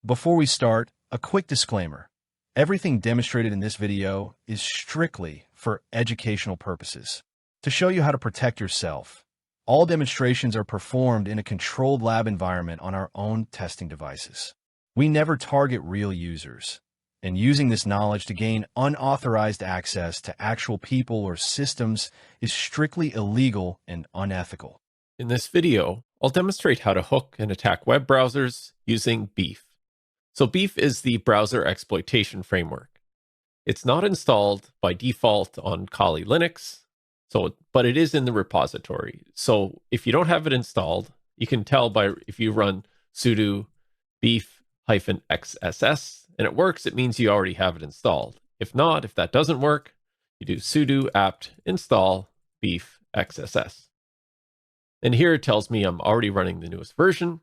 Before we start, a quick disclaimer. Everything demonstrated in this video is strictly for educational purposes. To show you how to protect yourself, all demonstrations are performed in a controlled lab environment on our own testing devices. We never target real users, and using this knowledge to gain unauthorized access to actual people or systems is strictly illegal and unethical. In this video, I'll demonstrate how to hook and attack web browsers using BeEF. So BeEF is the browser exploitation framework. It's not installed by default on Kali Linux, but it is in the repository. So if you don't have it installed, you can tell by if you run sudo beef-xss and it works, it means you already have it installed. If not, if that doesn't work, you do sudo apt install beef-xss. And here it tells me I'm already running the newest version.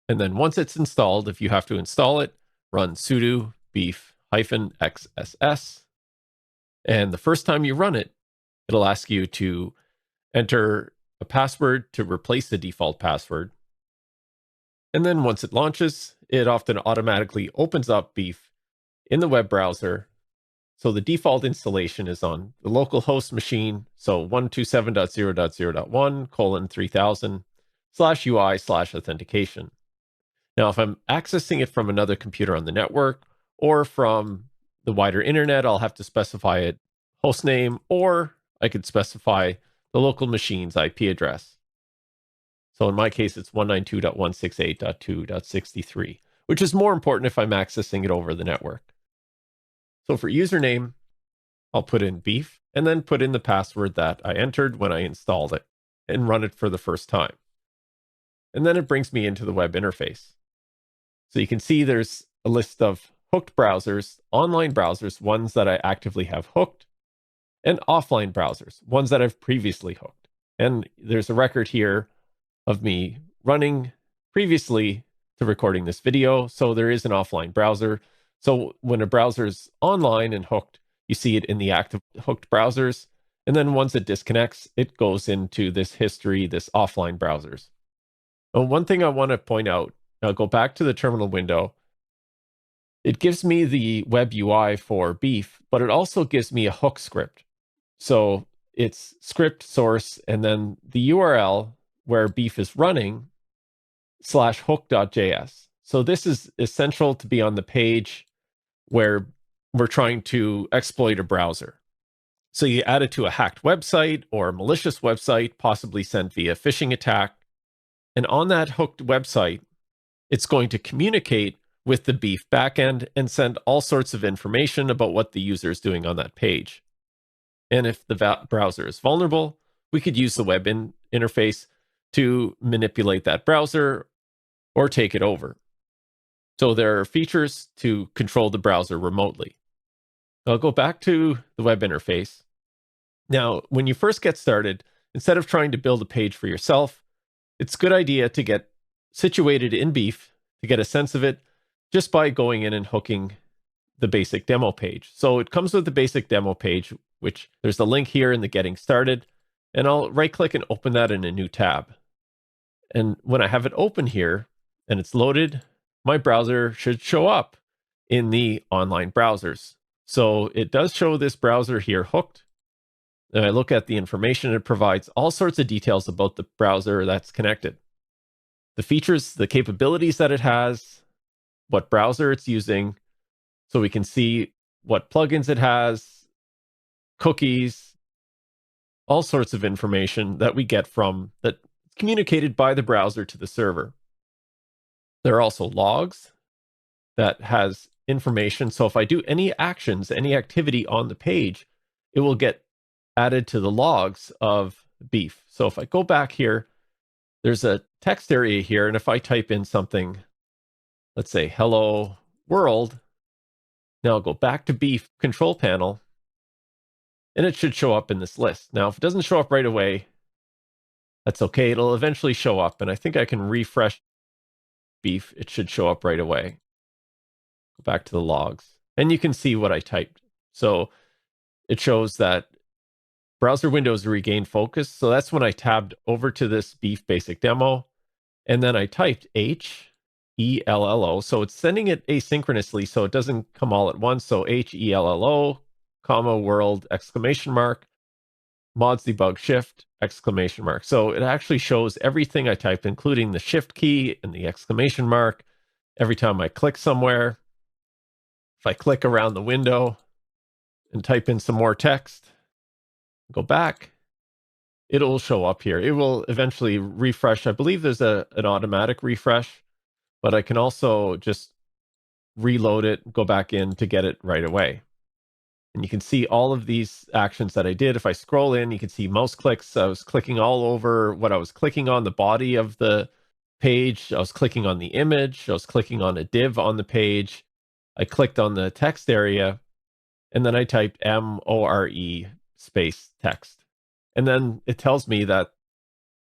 And then once it's installed, if you have to install it, run sudo beef-xss. And the first time you run it, it'll ask you to enter a password to replace the default password. And then once it launches, it often automatically opens up BeEF in the web browser. So the default installation is on the local host machine. So 127.0.0.1:3000/UI/authentication. Now, if I'm accessing it from another computer on the network or from the wider internet, I'll have to specify a host name, or I could specify the local machine's IP address. So in my case, it's 192.168.2.63, which is more important if I'm accessing it over the network. So for username, I'll put in BeEF and then put in the password that I entered when I installed it and run it for the first time. And then it brings me into the web interface. So you can see there's a list of hooked browsers, online browsers, ones that I actively have hooked, and offline browsers, ones that I've previously hooked. And there's a record here of me running previously to recording this video. So there is an offline browser. So when a browser is online and hooked, you see it in the active hooked browsers. And then once it disconnects, it goes into this history, this offline browsers. And one thing I want to point out, I'll go back to the terminal window. It gives me the web UI for BeEF, but it also gives me a hook script. So it's script source and then the URL where BeEF is running /hook.js. So this is essential to be on the page where we're trying to exploit a browser. So you add it to a hacked website or a malicious website, possibly sent via phishing attack. And on that hooked website, it's going to communicate with the BeEF backend and send all sorts of information about what the user is doing on that page. And if the browser is vulnerable, we could use the web interface to manipulate that browser or take it over. So there are features to control the browser remotely. I'll go back to the web interface. Now, when you first get started, instead of trying to build a page for yourself, it's a good idea to get situated in BeEF to get a sense of it just by going in and hooking the basic demo page. So it comes with the basic demo page, which there's a link here in the getting started, and I'll right click and open that in a new tab. And when I have it open here and it's loaded, my browser should show up in the online browsers. So it does show this browser here hooked. And I look at the information, it provides all sorts of details about the browser that's connected. The features, the capabilities that it has, what browser it's using, so we can see what plugins it has, cookies, all sorts of information that we get from that communicated by the browser to the server. There are also logs that has information. So if I do any actions, any activity on the page, it will get added to the logs of BeEF. So if I go back here, there's a text area here. And if I type in something, let's say, hello world, now I'll go back to BeEF control panel, and it should show up in this list. Now, if it doesn't show up right away, that's okay. It'll eventually show up. And I think I can refresh BeEF. It should show up right away. Go back to the logs, and you can see what I typed. So it shows that browser windows regain focus. So that's when I tabbed over to this BeEF basic demo, and then I typed H, HELLO. So it's sending it asynchronously so it doesn't come all at once. So HELLO, comma, world, exclamation mark, mods debug shift, exclamation mark. So it actually shows everything I typed, including the shift key and the exclamation mark. Every time I click somewhere, if I click around the window and type in some more text, go back, it'll show up here. It will eventually refresh. I believe there's an automatic refresh, but I can also just reload it, go back in to get it right away. And you can see all of these actions that I did. If I scroll in, you can see mouse clicks. I was clicking all over what I was clicking on, the body of the page. I was clicking on the image. I was clicking on a div on the page. I clicked on the text area, and then I typed MORE space text. And then it tells me that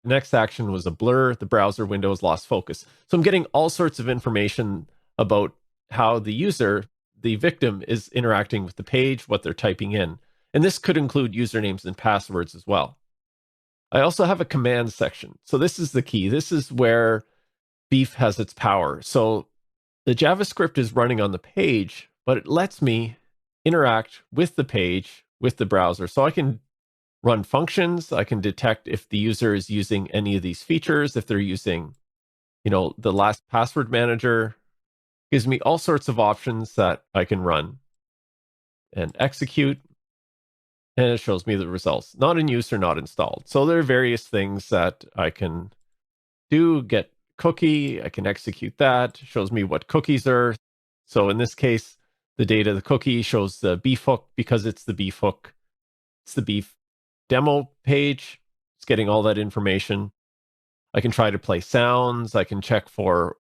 the next action was a blur. The browser window has lost focus. So I'm getting all sorts of information about how the user, the victim, is interacting with the page, what they're typing in. And this could include usernames and passwords as well. I also have a command section. So this is the key. This is where BeEF has its power. So the JavaScript is running on the page, but it lets me interact with the page, with the browser. So I can run functions. I can detect if the user is using any of these features, if they're using, the last password manager. Gives me all sorts of options that I can run and execute, and it shows me the results. Not in use or not installed. So there are various things that I can do. Get cookie, I can execute that. Shows me what cookies are. So in this case, the data, the cookie shows the BeEF hook because it's the BeEF hook. It's the BeEF demo page. It's getting all that information. I can try to play sounds. I can check for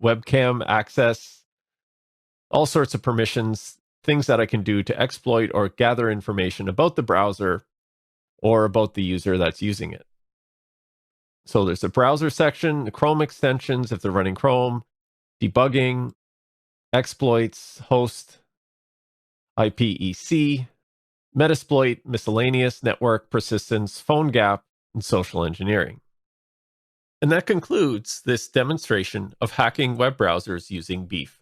webcam access, all sorts of permissions, things that I can do to exploit or gather information about the browser or about the user that's using it. So there's a browser section, the Chrome extensions, if they're running Chrome, debugging, exploits, host, IPEC, Metasploit, miscellaneous, network, persistence, phone gap, and social engineering. And that concludes this demonstration of hacking web browsers using BeEF.